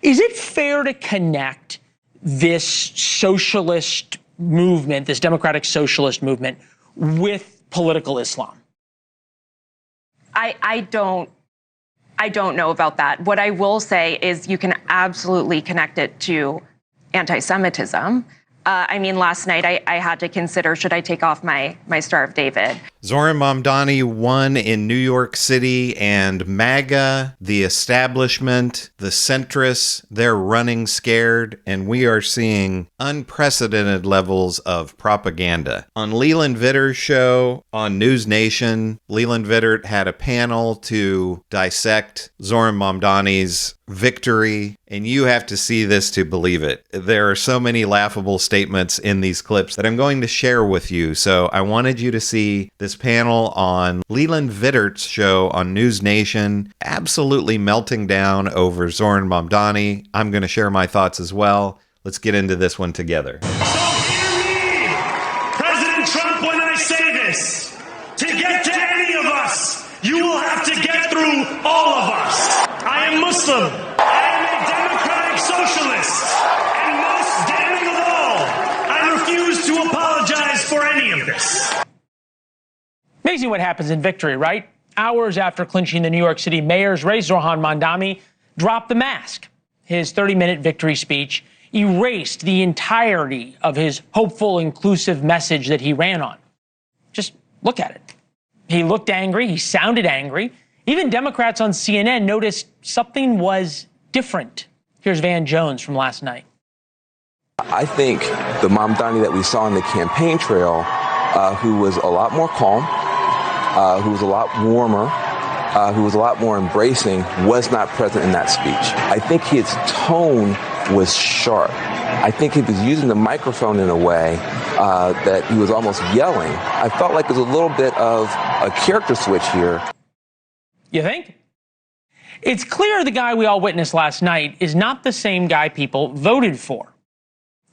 Is it fair to connect this socialist movement, this democratic socialist movement, with political Islam? I don't know about that. What I will say is you can absolutely connect it to anti-Semitism. I mean, last night I had to consider, should I take off my Star of David? Zohran Mamdani won in New York City, and MAGA, the establishment, the centrists, they're running scared, and we are seeing unprecedented levels of propaganda. On Leland Vittert's show on Newsnation, Leland Vittert had a panel to dissect Zohran Mamdani's victory, and you have to see this to believe it. There are so many laughable statements in these clips that I'm going to share with you, so I wanted you to see this panel on Leland Vittert's show on Newsnation, absolutely melting down over Zohran Mamdani. I'm going to share my thoughts as well. Let's get into this one together. So hear me, President Trump, when I say this. To get to any of us, you will have to get through all of us. I am Muslim. I am a democratic socialist. And most damning of all, I refuse to apologize for any of this. Amazing what happens in victory, right? Hours after clinching the New York City mayor's race, Zohran Mamdani dropped the mask. His 30-minute victory speech erased the entirety of his hopeful, inclusive message that he ran on. Just look at it. He looked angry. He sounded angry. Even Democrats on CNN noticed something was different. Here's Van Jones from last night. I think the Mamdani that we saw on the campaign trail, who was a lot more calm, who was a lot warmer, who was a lot more embracing, was not present in that speech. I think his tone was sharp. I think he was using the microphone in a way that he was almost yelling. I felt like there was a little bit of a character switch here. You think? It's clear the guy we all witnessed last night is not the same guy people voted for.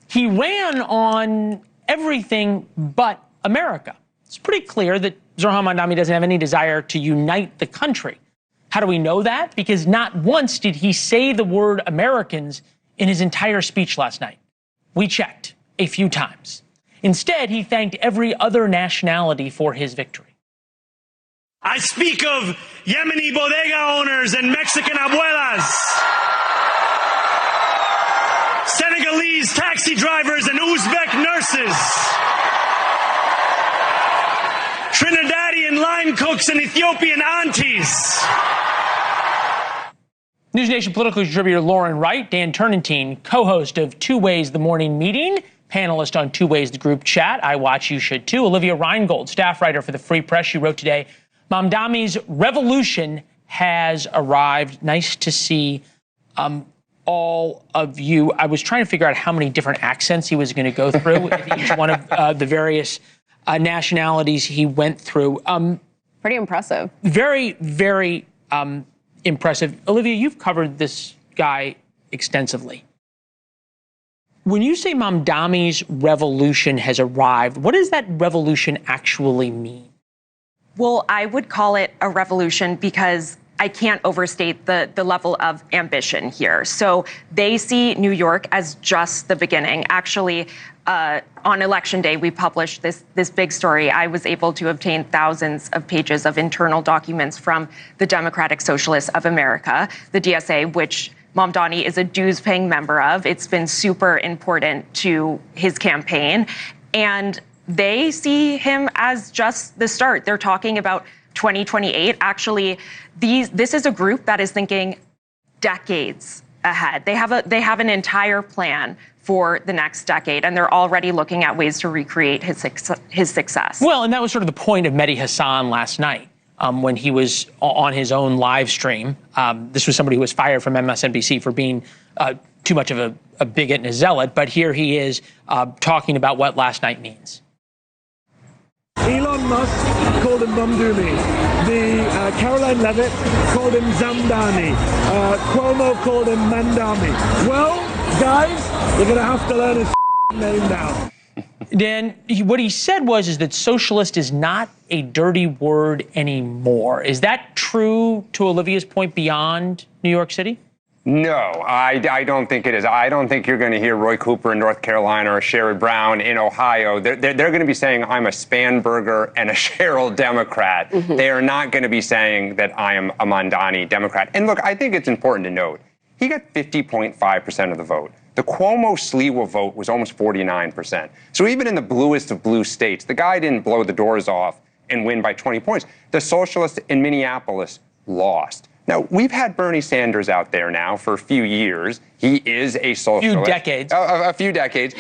He ran on everything but America. It's pretty clear that Zohran Mamdani doesn't have any desire to unite the country. How do we know that? Because not once did he say the word Americans in his entire speech last night. We checked a few times. Instead, he thanked every other nationality for his victory. I speak of Yemeni bodega owners and Mexican abuelas, Senegalese taxi drivers and Uzbek nurses, Trinidadian line cooks and Ethiopian aunties. Newsnation political contributor Lauren Wright, Dan Turnantine, co-host of Two Ways the Morning Meeting, panelist on Two Ways the Group Chat. I watch, you should too. Olivia Reingold, staff writer for the Free Press. She wrote today, Mamdani's revolution has arrived. Nice to see all of you. I was trying to figure out how many different accents he was going to go through with each one of the various nationalities he went through. Pretty impressive. Very, very impressive. Olivia, you've covered this guy extensively. When you say Mamdani's revolution has arrived, what does that revolution actually mean? Well, I would call it a revolution because I can't overstate the level of ambition here. So they see New York as just the beginning. Actually, on Election Day, we published this big story. I was able to obtain thousands of pages of internal documents from the Democratic Socialists of America, the DSA, which Mamdani is a dues-paying member of. It's been super important to his campaign. And they see him as just the start. They're talking about 2028. Actually, this is a group that is thinking decades ahead. They have an entire plan for the next decade, and they're already looking at ways to recreate his success. Well, and that was sort of the point of Mehdi Hasan last night when he was on his own live stream. This was somebody who was fired from MSNBC for being too much of a bigot and a zealot, but here he is talking about what last night means. Elon Musk called him Mamdani. The Caroline Levitt called him Zamdani. Cuomo called him Mandami. Well, guys, you're going to have to learn his name now. Dan, what he said is that socialist is not a dirty word anymore. Is that true to Olivia's point beyond New York City? No, I don't think it is. I don't think you're going to hear Roy Cooper in North Carolina or Sherrod Brown in Ohio. They're going to be saying I'm a Spanberger and a Cheryl Democrat. Mm-hmm. They are not going to be saying that I am a Mamdani Democrat. And look, I think it's important to note, he got 50.5% of the vote. The Cuomo-Sliwa vote was almost 49%. So even in the bluest of blue states, the guy didn't blow the doors off and win by 20 points. The socialists in Minneapolis lost. Now, we've had Bernie Sanders out there now for a few years. He is a socialist. Few decades. A few decades.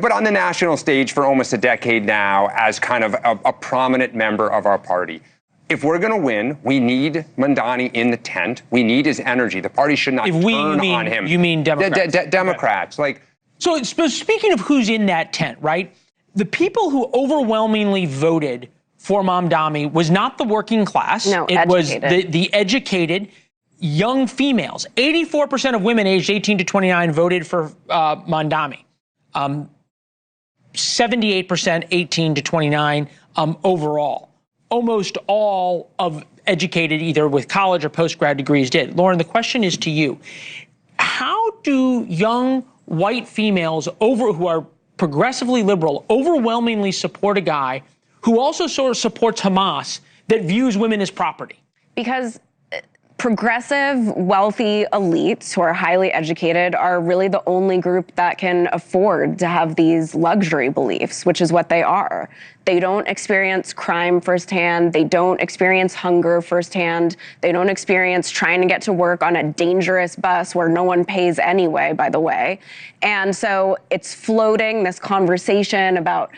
But on the national stage for almost a decade now as kind of a prominent member of our party. If we're going to win, we need Mamdani in the tent. We need his energy. The party should not turn on him. You mean Democrats? Democrats. Right. So speaking of who's in that tent, right? The people who overwhelmingly voted for Mamdani was not the working class. No, it educated. was the educated young females. 84% of women aged 18 to 29 voted for Mamdani. 78% 18 to 29 overall. Almost all of educated either with college or post-grad degrees did. Lauren, the question is to you. How do young white females who are progressively liberal overwhelmingly support a guy who also sort of supports Hamas that views women as property? Because progressive, wealthy elites who are highly educated are really the only group that can afford to have these luxury beliefs, which is what they are. They don't experience crime firsthand. They don't experience hunger firsthand. They don't experience trying to get to work on a dangerous bus where no one pays anyway, by the way. And so it's floating this conversation about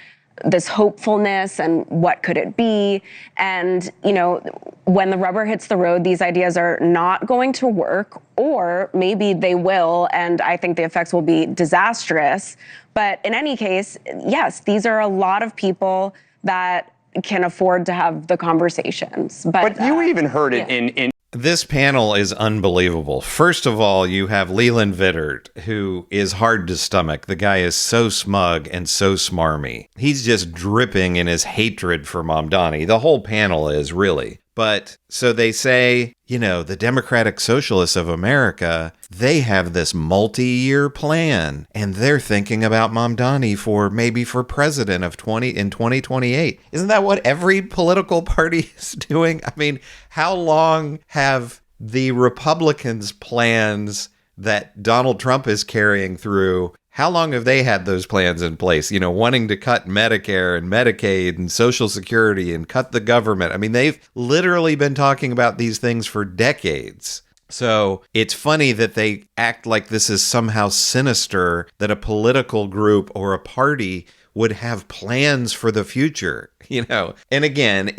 this hopefulness and what could it be. And, you know, when the rubber hits the road, these ideas are not going to work, or maybe they will, and I think the effects will be disastrous. But in any case, yes, these are a lot of people that can afford to have the conversations. But you even heard it in This panel is unbelievable. First of all, you have Leland Vittert, who is hard to stomach. The guy is so smug and so smarmy. He's just dripping in his hatred for Mamdani. The whole panel is, really. But so they say, you know, the Democratic Socialists of America, they have this multi-year plan, and they're thinking about Mamdani for president in 2028. Isn't that what every political party is doing? I mean, how long have the Republicans' plans that Donald Trump is carrying through, how long have they had those plans in place? You know, wanting to cut Medicare and Medicaid and Social Security and cut the government. I mean, they've literally been talking about these things for decades. So it's funny that they act like this is somehow sinister, that a political group or a party would have plans for the future, you know. And again,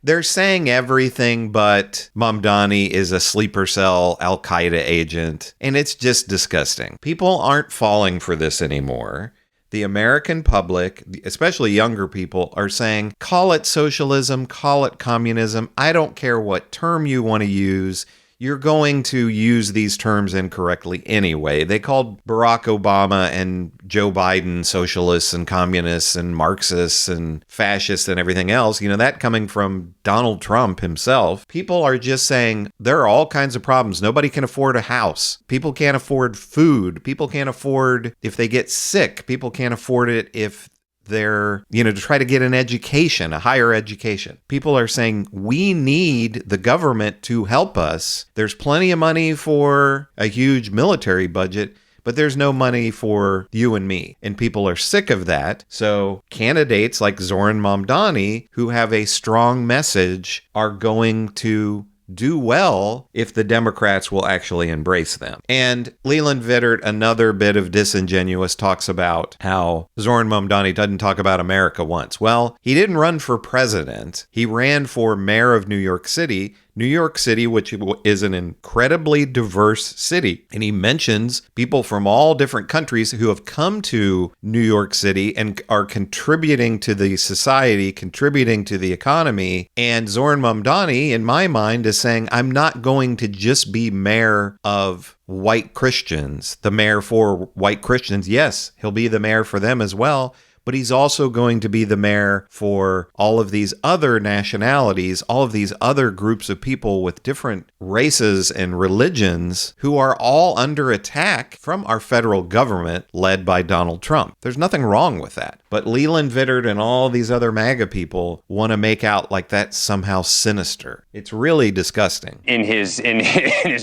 they're saying everything but Mamdani is a sleeper cell Al-Qaeda agent, and it's just disgusting. People aren't falling for this anymore. The American public, especially younger people, are saying, call it socialism, call it communism. I don't care what term you want to use. You're going to use these terms incorrectly anyway. They called Barack Obama and Joe Biden socialists and communists and Marxists and fascists and everything else. You know, that coming from Donald Trump himself. People are just saying there are all kinds of problems. Nobody can afford a house. People can't afford food. People can't afford if they get sick. People can't afford it if they're, you know, to try to get an education, a higher education. People are saying we need the government to help us. There's plenty of money for a huge military budget, but there's no money for you and me. And people are sick of that. So candidates like Zohran Mamdani, who have a strong message, are going to do well if the Democrats will actually embrace them. And Leland Vittert, another bit of disingenuous, talks about how Zohran Mamdani doesn't talk about America once. Well, he didn't run for president. He ran for mayor of New York City. New York City, which is an incredibly diverse city. And he mentions people from all different countries who have come to New York City and are contributing to the society, contributing to the economy. And Zohran Mamdani, in my mind, is saying, I'm not going to just be mayor of white Christians, the mayor for white Christians. Yes, he'll be the mayor for them as well. but he's also going to be the mayor for all of these other nationalities, all of these other groups of people with different races and religions who are all under attack from our federal government led by Donald Trump. There's nothing wrong with that. But Leland Vittert and all these other MAGA people want to make out like that's somehow sinister. It's really disgusting. In his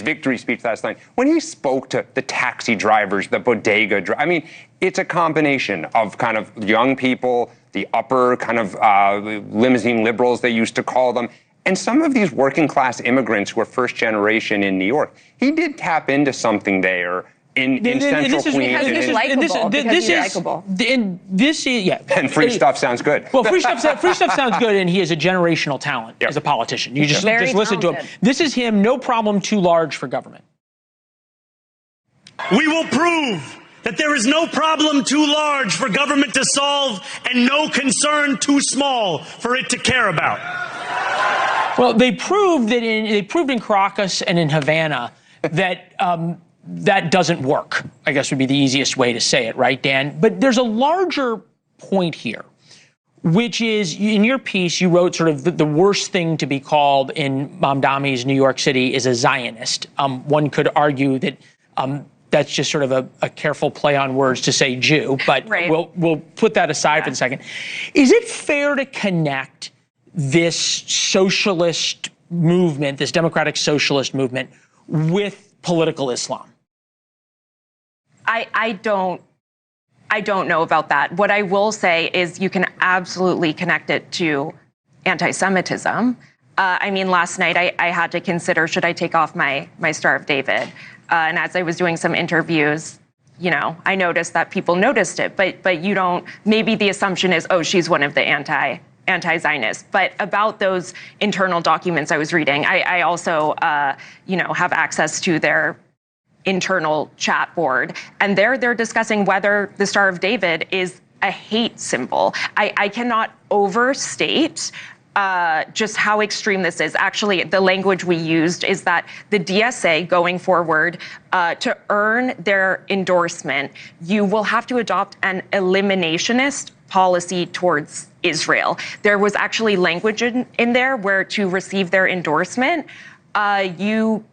victory speech last night, when he spoke to the taxi drivers, the bodega drivers, I mean, it's a combination of kind of young people, the upper kind of limousine liberals, they used to call them, and some of these working class immigrants who are first generation in New York. He did tap into something there in Central Queens. And free stuff sounds good. Well, free stuff sounds good, and he is a generational talent as a politician. You just listen to him. This is him, no problem too large for government. We will prove that there is no problem too large for government to solve and no concern too small for it to care about. Well, they proved in Caracas and in Havana that that doesn't work, I guess would be the easiest way to say it, right, Dan? But there's a larger point here, which is, in your piece, you wrote sort of the worst thing to be called in Mamdani's New York City is a Zionist. One could argue that that's just sort of a careful play on words to say Jew, but we'll put that aside for a second. Is it fair to connect this socialist movement, this democratic socialist movement, with political Islam? I don't know about that. What I will say is you can absolutely connect it to anti-Semitism. I mean, last night I had to consider, should I take off my Star of David? And as I was doing some interviews, you know, I noticed that people noticed it, but you don't, maybe the assumption is, oh, she's one of the anti-Zionists. But about those internal documents I was reading, I also, have access to their internal chat board. And they're discussing whether the Star of David is a hate symbol. I cannot overstate just how extreme this is. Actually, the language we used is that the DSA going forward, to earn their endorsement, you will have to adopt an eliminationist policy towards Israel. There was actually language in there where to receive their endorsement, you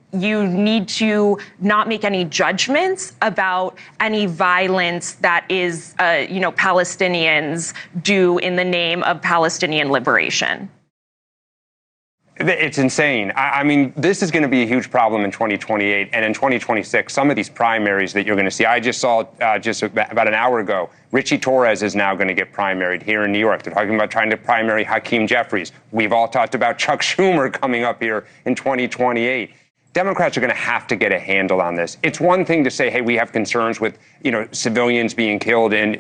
need to not make any judgments about any violence that is, Palestinians do in the name of Palestinian liberation. It's insane. I mean, this is going to be a huge problem in 2028 and in 2026. Some of these primaries that you're going to see, I just saw just about an hour ago, Richie Torres is now going to get primaried here in New York. They're talking about trying to primary Hakeem Jeffries. We've all talked about Chuck Schumer coming up here in 2028. Democrats are going to have to get a handle on this. It's one thing to say, hey, we have concerns with, civilians being killed in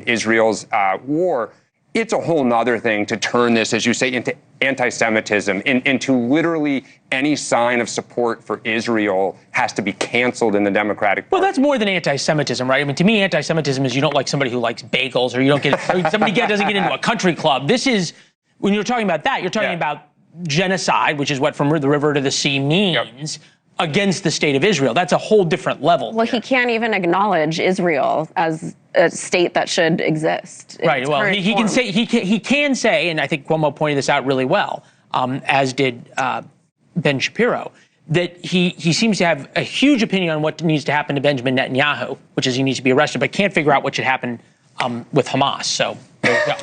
Israel's war. It's a whole nother thing to turn this, as you say, into anti-Semitism, into literally any sign of support for Israel has to be canceled in the Democratic Party. Well, that's more than anti-Semitism, right? I mean, to me, anti-Semitism is you don't like somebody who likes bagels, or you don't get somebody doesn't get into a country club. This is, when you're talking about that, you're talking about genocide, which is what from the river to the sea means, against the state of Israel. That's a whole different level. Well, he can't even acknowledge Israel as a state that should exist. Right. Well, he can say, and I think Cuomo pointed this out really well, as did Ben Shapiro, that he seems to have a huge opinion on what needs to happen to Benjamin Netanyahu, which is he needs to be arrested, but can't figure out what should happen with Hamas. So there you go.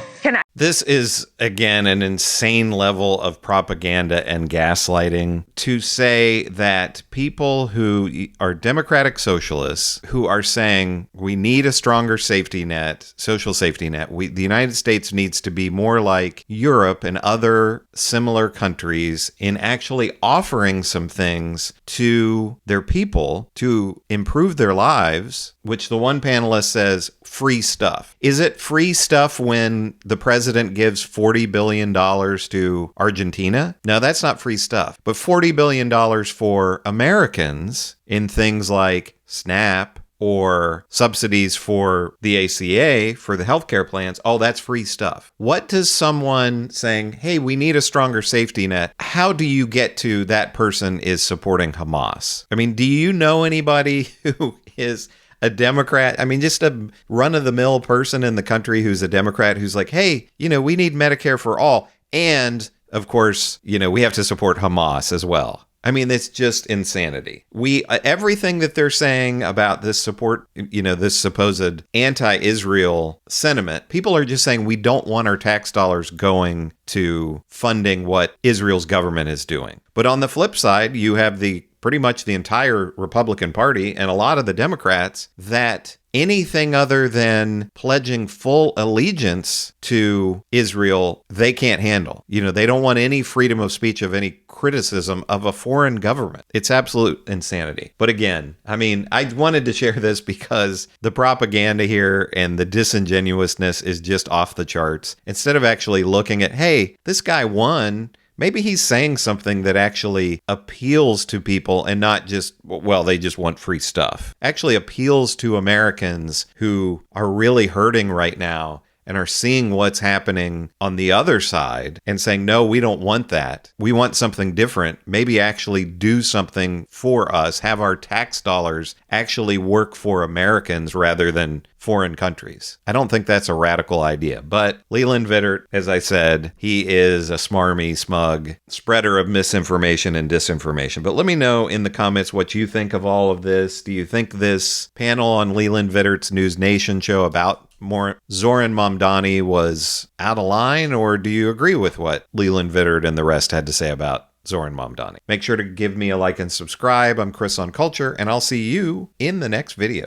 This is, again, an insane level of propaganda and gaslighting to say that people who are democratic socialists, who are saying we need a stronger safety net, social safety net, the United States needs to be more like Europe and other similar countries in actually offering some things to their people to improve their lives, which the one panelist says free stuff. Is it free stuff when the president gives $40 billion to Argentina? No, that's not free stuff. But $40 billion for Americans in things like SNAP or subsidies for the ACA, for the healthcare plans, oh, that's free stuff. What does someone saying, hey, we need a stronger safety net, how do you get to that person is supporting Hamas? I mean, do you know anybody who is a Democrat. I mean, just a run-of-the-mill person in the country who's a Democrat who's like, hey, we need Medicare for all. And, of course, we have to support Hamas as well. I mean, it's just insanity. Everything that they're saying about this support, this supposed anti-Israel sentiment, people are just saying we don't want our tax dollars going to funding what Israel's government is doing. But on the flip side, you have pretty much the entire Republican Party and a lot of the Democrats that anything other than pledging full allegiance to Israel, they can't handle. They don't want any freedom of speech of any criticism of a foreign government. It's absolute insanity. But again, I mean, I wanted to share this because the propaganda here and the disingenuousness is just off the charts. Instead of actually looking at, hey, this guy won, maybe he's saying something that actually appeals to people and not just, well, they just want free stuff. Actually appeals to Americans who are really hurting right now and are seeing what's happening on the other side and saying, no, we don't want that. We want something different. Maybe actually do something for us, have our tax dollars actually work for Americans rather than foreign countries. I don't think that's a radical idea, but Leland Vittert, as I said, he is a smarmy, smug spreader of misinformation and disinformation. But let me know in the comments what you think of all of this. Do you think this panel on Leland Vittert's Newsnation show about Zohran Mamdani was out of line, or do you agree with what Leland Vittert and the rest had to say about Zohran Mamdani? Make sure to give me a like and subscribe. I'm Chris on Culture, and I'll see you in the next video.